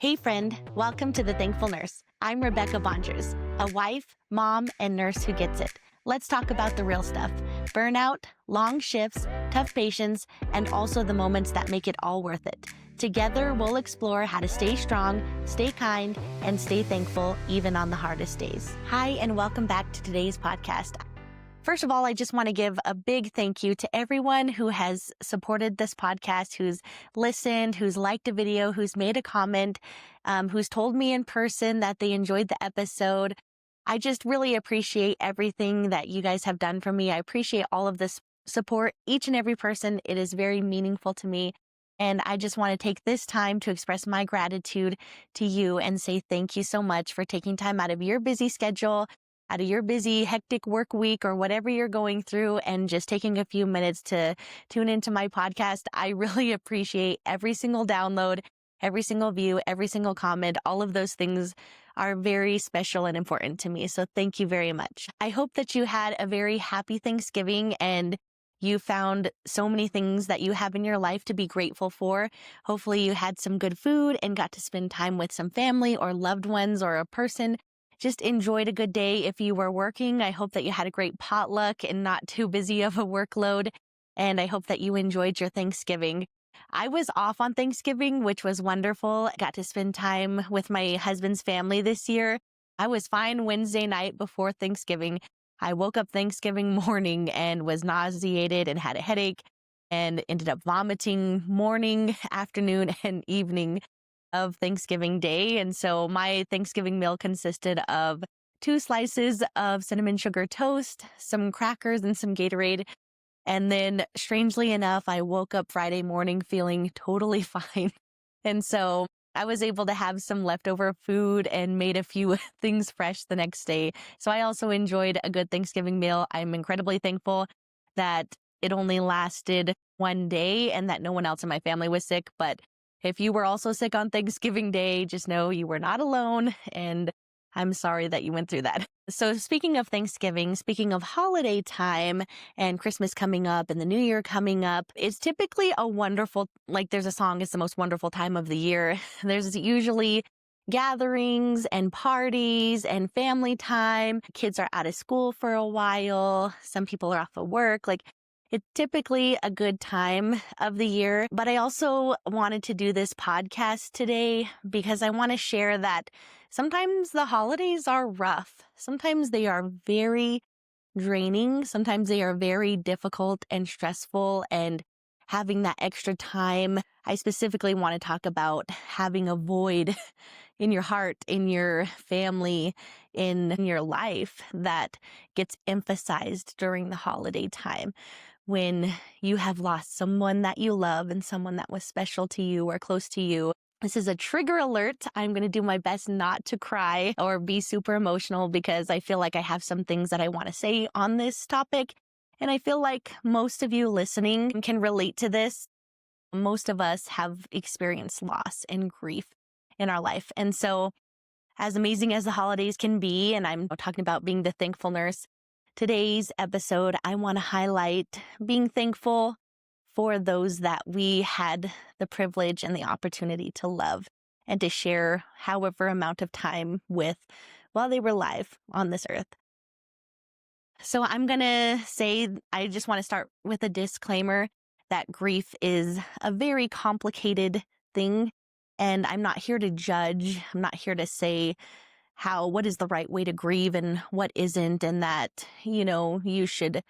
Hey friend, welcome to The Thankful Nurse. I'm Rebecca Bongers, a wife, mom, and nurse who gets it. Let's talk about the real stuff: burnout, long shifts, tough patients, and also the moments that make it all worth it. Together, we'll explore how to stay strong, stay kind, and stay thankful even on the hardest days. Hi, and welcome back to today's podcast. First of all, I just want to give a big thank you to everyone who has supported this podcast, who's listened, who's liked a video, who's made a comment, who's told me in person that they enjoyed the episode. I just really appreciate everything that you guys have done for me. I appreciate all of this support, each and every person. It is very meaningful to me. And I just want to take this time to express my gratitude to you and say thank you so much for taking time out of your busy schedule, out of your busy, hectic work week, or whatever you're going through, and just taking a few minutes to tune into my podcast. I really appreciate every single download, every single view, every single comment. All of those things are very special and important to me. So thank you very much. I hope that you had a very happy Thanksgiving and you found so many things that you have in your life to be grateful for. Hopefully you had some good food and got to spend time with some family or loved ones or a person. Just enjoyed a good day. If you were working, I hope that you had a great potluck and not too busy of a workload. And I hope that you enjoyed your Thanksgiving. I was off on Thanksgiving, which was wonderful. I got to spend time with my husband's family this year. I was fine Wednesday night before Thanksgiving. I woke up Thanksgiving morning and was nauseated and had a headache and ended up vomiting morning, afternoon, and evening of Thanksgiving Day. And so my Thanksgiving meal consisted of 2 slices of cinnamon sugar toast, some crackers, and some Gatorade. And then, strangely enough, I woke up Friday morning feeling totally fine. And so I was able to have some leftover food and made a few things fresh the next day. So I also enjoyed a good Thanksgiving meal. I'm incredibly thankful that it only lasted one day and that no one else in my family was sick. But if you were also sick on Thanksgiving Day, just know you were not alone, and I'm sorry that you went through that. So speaking of Thanksgiving, speaking of holiday time and Christmas coming up and the New Year coming up, it's typically a wonderful, like there's a song, it's the most wonderful time of the year. There's usually gatherings and parties and family time. Kids are out of school for a while. Some people are off of work. It's typically a good time of the year, but I also wanted to do this podcast today because I want to share that sometimes the holidays are rough. Sometimes they are very draining. Sometimes they are very difficult and stressful, and having that extra time. I specifically want to talk about having a void in your heart, in your family, in your life that gets emphasized during the holiday time, when you have lost someone that you love and someone that was special to you or close to you. This is a trigger alert. I'm going to do my best not to cry or be super emotional because I feel like I have some things that I want to say on this topic. And I feel like most of you listening can relate to this. Most of us have experienced loss and grief in our life. And so, as amazing as the holidays can be, and I'm talking about being the thankful nurse, today's episode, I want to highlight being thankful for those that we had the privilege and the opportunity to love and to share however amount of time with while they were alive on this earth. So I'm going to say, I just want to start with a disclaimer that grief is a very complicated thing, and I'm not here to judge. I'm not here to say what is the right way to grieve and what isn't, and that, you should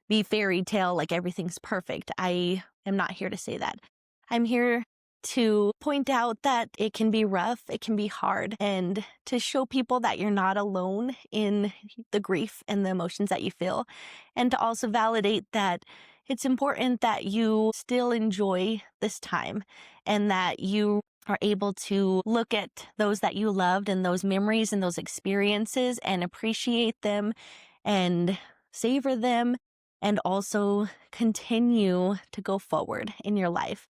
be fairy tale, like everything's perfect. I am not here to say that. I'm here to point out that it can be rough, it can be hard, and to show people that you're not alone in the grief and the emotions that you feel, and to also validate that it's important that you still enjoy this time and that you are able to look at those that you loved and those memories and those experiences and appreciate them and savor them, and also continue to go forward in your life.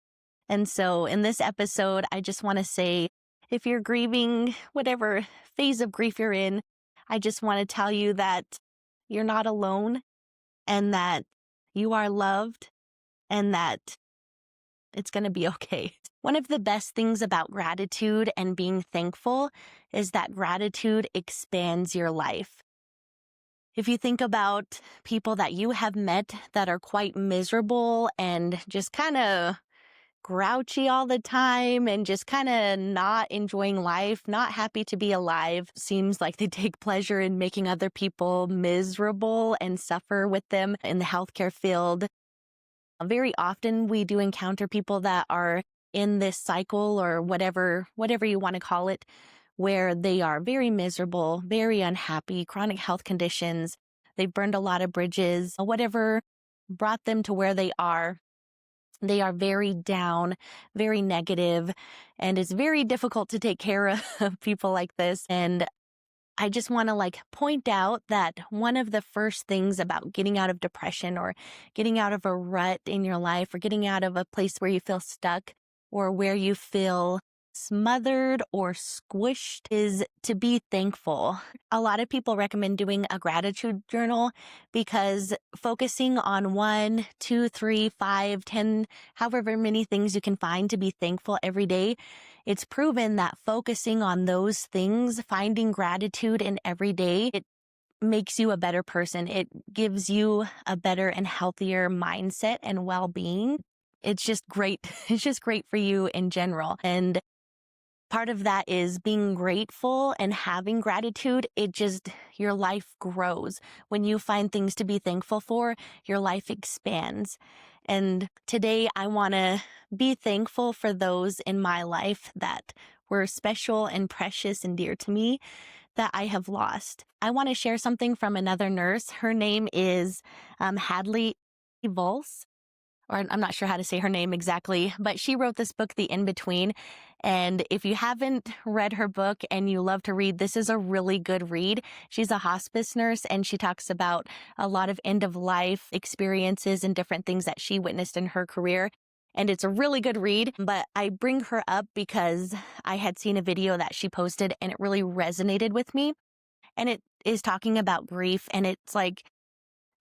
And so in this episode, I just want to say, if you're grieving, whatever phase of grief you're in, I just want to tell you that you're not alone and that you are loved and that It's going to be okay. One of the best things about gratitude and being thankful is that gratitude expands your life. If you think about people that you have met that are quite miserable and just kind of grouchy all the time and just kind of not enjoying life, not happy to be alive, seems like they take pleasure in making other people miserable and suffer with them in the healthcare field. Very often we do encounter people that are in this cycle or whatever you want to call it, where they are very miserable, very unhappy, chronic health conditions. They've burned a lot of bridges, whatever brought them to where they are. They are very down, very negative, and it's very difficult to take care of people like this. And I just want to point out that one of the first things about getting out of depression or getting out of a rut in your life or getting out of a place where you feel stuck or where you feel smothered or squished is to be thankful. A lot of people recommend doing a gratitude journal because focusing on 1, 2, 3, 5, 10, however many things you can find to be thankful every day, it's proven that focusing on those things, finding gratitude in every day, it makes you a better person. It gives you a better and healthier mindset and well-being. It's just great. It's just great for you in general. And part of that is being grateful and having gratitude. Your life grows. When you find things to be thankful for, your life expands. And today I want to be thankful for those in my life that were special and precious and dear to me that I have lost. I want to share something from another nurse. Her name is Hadley Volz, or I'm not sure how to say her name exactly, but she wrote this book, The In-Between. And if you haven't read her book and you love to read, this is a really good read. She's a hospice nurse and she talks about a lot of end-of-life experiences and different things that she witnessed in her career. And it's a really good read, but I bring her up because I had seen a video that she posted and it really resonated with me. And it is talking about grief. And it's like,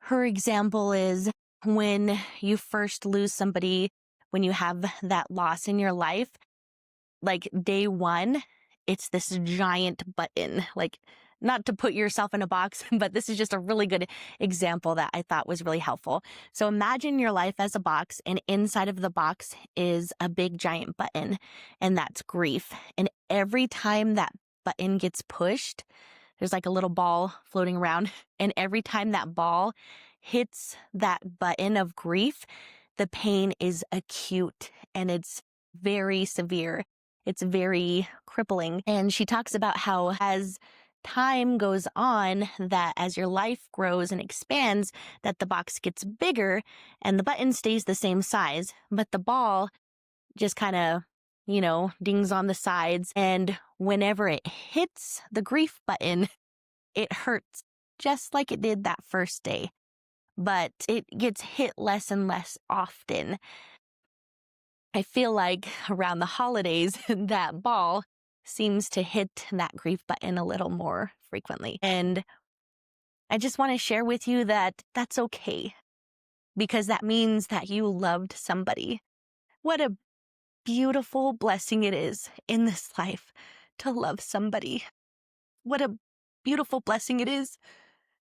her example is when you first lose somebody, when you have that loss in your life, like day one, it's this giant button, like not to put yourself in a box, but this is just a really good example that I thought was really helpful. So imagine your life as a box, and inside of the box is a big giant button, and that's grief. And every time that button gets pushed, there's like a little ball floating around. And every time that ball hits that button of grief, the pain is acute and it's very severe. It's very crippling. And she talks about how as time goes on, that as your life grows and expands, that the box gets bigger and the button stays the same size, but the ball just kind of, dings on the sides. And whenever it hits the grief button, it hurts just like it did that first day, but it gets hit less and less often. I feel like around the holidays, that ball seems to hit that grief button a little more frequently. And I just want to share with you that that's okay, because that means that you loved somebody. What a beautiful blessing it is in this life to love somebody. What a beautiful blessing it is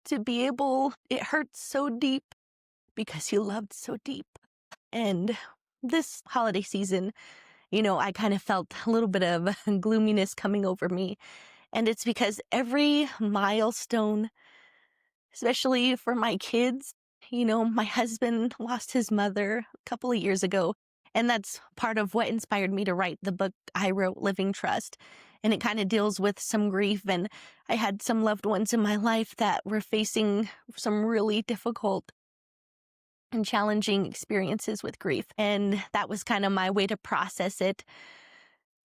to be able, it hurts so deep because you loved so deep. And this holiday season, I kind of felt a little bit of gloominess coming over me. And it's because every milestone, especially for my kids, my husband lost his mother a couple of years ago. And that's part of what inspired me to write the book I wrote, Living Trust. And it kind of deals with some grief. And I had some loved ones in my life that were facing some really difficult and challenging experiences with grief. And that was kind of my way to process it.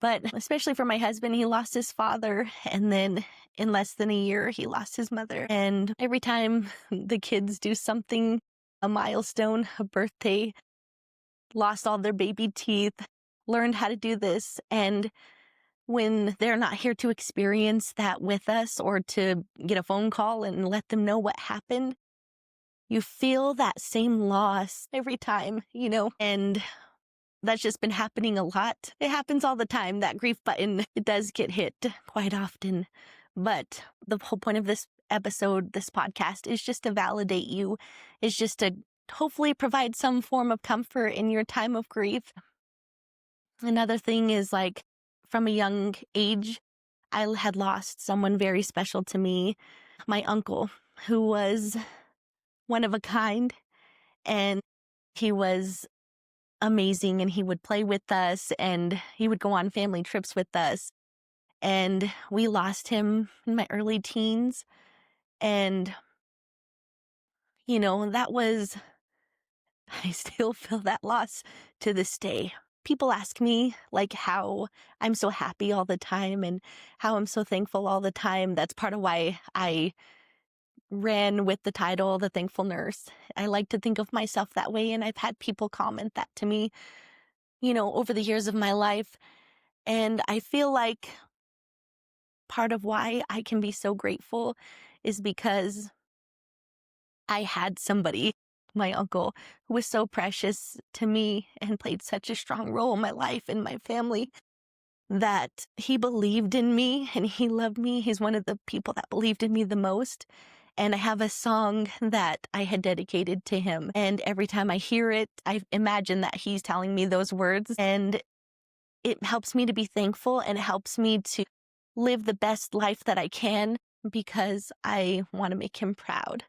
But especially for my husband, he lost his father. And then in less than a year, he lost his mother. And every time the kids do something, a milestone, a birthday, lost all their baby teeth, learned how to do this. And when they're not here to experience that with us or to get a phone call and let them know what happened, you feel that same loss every time, And that's just been happening a lot. It happens all the time. That grief button, it does get hit quite often. But the whole point of this episode, this podcast, is just to validate you, is just to hopefully provide some form of comfort in your time of grief. Another thing is, like, from a young age, I had lost someone very special to me, my uncle, who was one of a kind, and he was amazing, and he would play with us, and he would go on family trips with us. And we lost him in my early teens. And, that was, I still feel that loss to this day. People ask me, like, how I'm so happy all the time and how I'm so thankful all the time. That's part of why I ran with the title, The Thankful Nurse. I like to think of myself that way, and I've had people comment that to me, over the years of my life. And I feel like part of why I can be so grateful is because I had somebody, my uncle, who was so precious to me and played such a strong role in my life and my family, that he believed in me and he loved me. He's one of the people that believed in me the most. And I have a song that I had dedicated to him. And every time I hear it, I imagine that he's telling me those words. And it helps me to be thankful, and it helps me to live the best life that I can, because I want to make him proud.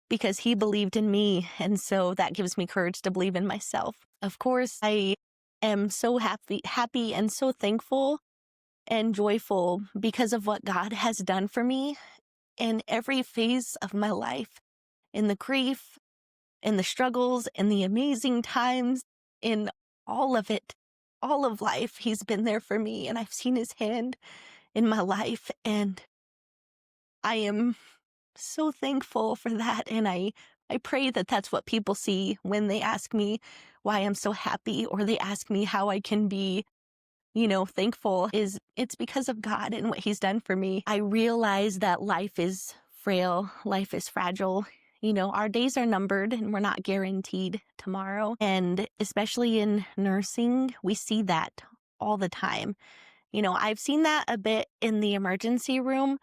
Because he believed in me, and so that gives me courage to believe in myself. Of course, I am so happy and so thankful and joyful because of what God has done for me in every phase of my life, in the grief, in the struggles, in the amazing times, in all of it, all of life. He's been there for me, and I've seen his hand in my life, and I am so thankful for that. And I pray that that's what people see when they ask me why I'm so happy, or they ask me how I can be, thankful. It's because of God and what he's done for me. I realize that life is frail, life is fragile. Our days are numbered, and we're not guaranteed tomorrow. And especially in nursing, we see that all the time. I've seen that a bit in the emergency room,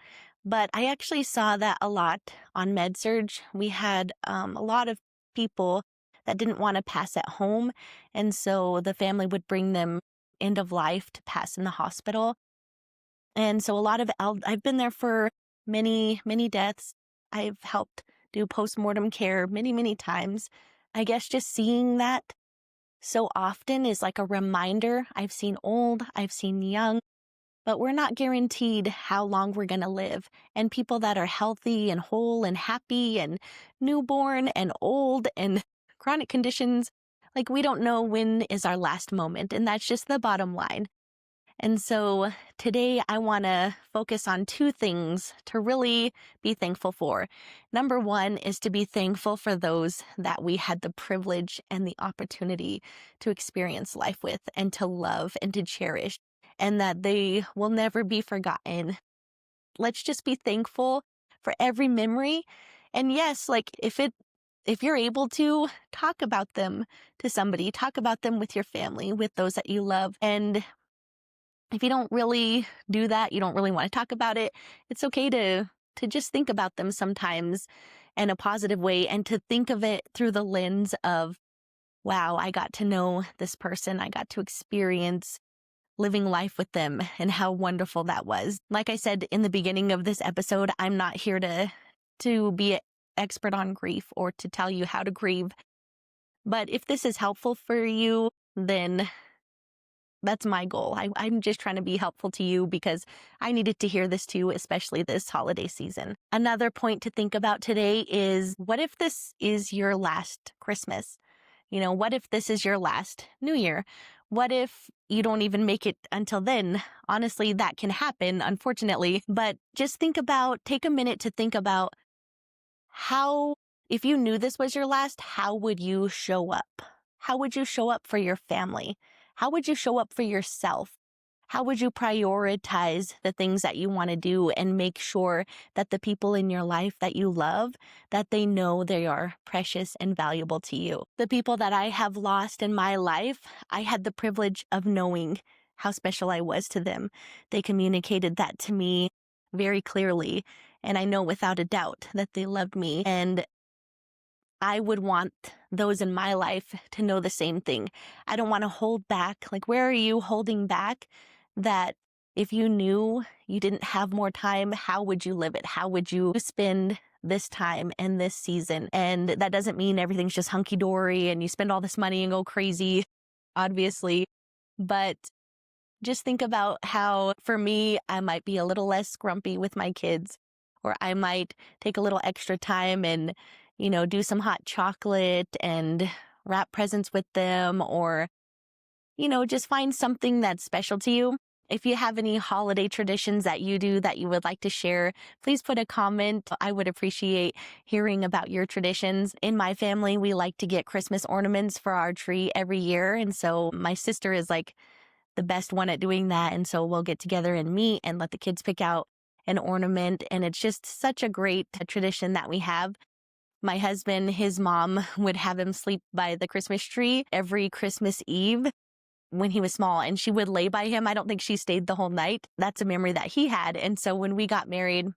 but I actually saw that a lot on med-surg. We had a lot of people that didn't want to pass at home, and so the family would bring them end of life to pass in the hospital. And so I've been there for many, many deaths. I've helped do postmortem care many, many times. I guess just seeing that so often is like a reminder. I've seen old, I've seen young, but we're not guaranteed how long we're going to live. And people that are healthy and whole and happy and newborn and old and chronic conditions, like, we don't know when is our last moment. And that's just the bottom line. And so today I want to focus on two things to really be thankful for. Number one is to be thankful for those that we had the privilege and the opportunity to experience life with, and to love and to cherish, and that they will never be forgotten. Let's just be thankful for every memory. And yes, like, if you're able to, talk about them to somebody, talk about them with your family, with those that you love. And if you don't really do that, you don't really want to talk about it, it's okay to just think about them sometimes in a positive way, and to think of it through the lens of, wow, I got to know this person. I got to experience living life with them, and how wonderful that was. Like I said in the beginning of this episode, I'm not here to be an expert on grief or to tell you how to grieve. But if this is helpful for you, then that's my goal. I'm just trying to be helpful to you, because I needed to hear this too, especially this holiday season. Another point to think about today is, what if this is your last Christmas? What if this is your last New Year? What if you don't even make it until then? Honestly, that can happen, unfortunately. But just take a minute to think about how, if you knew this was your last, how would you show up? How would you show up for your family? How would you show up for yourself? How would you prioritize the things that you want to do and make sure that the people in your life that you love, that they know they are precious and valuable to you? The people that I have lost in my life, I had the privilege of knowing how special I was to them. They communicated that to me very clearly, and I know without a doubt that they loved me. And I would want those in my life to know the same thing. I don't want to hold back. Like, where are you holding back that if you knew you didn't have more time, how would you live it? How would you spend this time and this season? And that doesn't mean everything's just hunky-dory and you spend all this money and go crazy, obviously. But just think about how, for me, I might be a little less grumpy with my kids, or I might take a little extra time and, do some hot chocolate and wrap presents with them, or, just find something that's special to you. If you have any holiday traditions that you do that you would like to share, please put a comment. I would appreciate hearing about your traditions. In my family, we like to get Christmas ornaments for our tree every year. And so my sister is like the best one at doing that. And so we'll get together and meet and let the kids pick out an ornament. And it's just such a great tradition that we have. My husband, his mom would have him sleep by the Christmas tree every Christmas Eve when he was small, and she would lay by him. I don't think she stayed the whole night. That's a memory that he had. And so when we got married,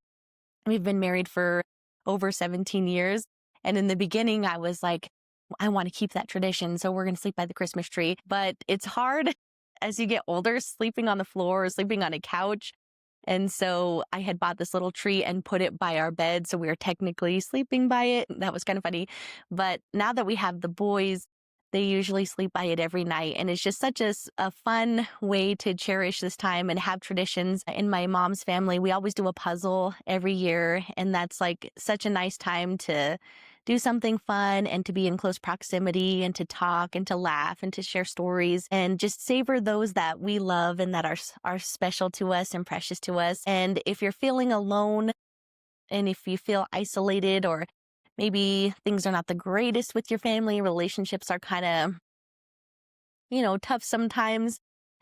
we've been married for over 17 years. And in the beginning, I was like, I want to keep that tradition, so we're going to sleep by the Christmas tree. But it's hard as you get older, sleeping on the floor or sleeping on a couch. And so I had bought this little tree and put it by our bed, so we were technically sleeping by it. That was kind of funny. But now that we have the boys, they usually sleep by it every night. And it's just such a fun way to cherish this time and have traditions. In my mom's family, we always do a puzzle every year. And that's like such a nice time to do something fun and to be in close proximity and to talk and to laugh and to share stories and just savor those that we love and that are special to us and precious to us. And if you're feeling alone and if you feel isolated, or maybe things are not the greatest with your family, relationships are kind of, tough sometimes,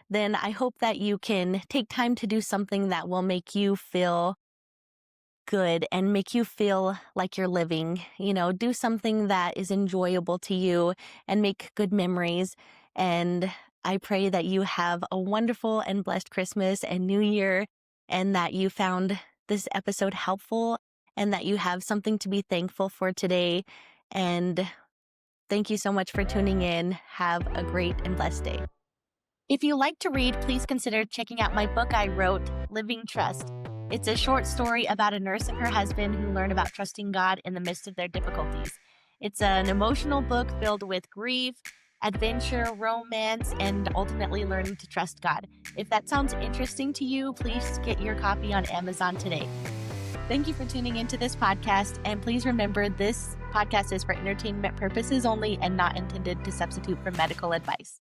then I hope that you can take time to do something that will make you feel good and make you feel like you're living. Do something that is enjoyable to you and make good memories. And I pray that you have a wonderful and blessed Christmas and New Year, and that you found this episode helpful and that you have something to be thankful for today. And thank you so much for tuning in. Have a great and blessed day. If you like to read, please consider checking out my book I wrote, Living Trust. It's a short story about a nurse and her husband who learn about trusting God in the midst of their difficulties. It's an emotional book filled with grief, adventure, romance, and ultimately learning to trust God. If that sounds interesting to you, please get your copy on Amazon today. Thank you for tuning into this podcast, and please remember this podcast is for entertainment purposes only and not intended to substitute for medical advice.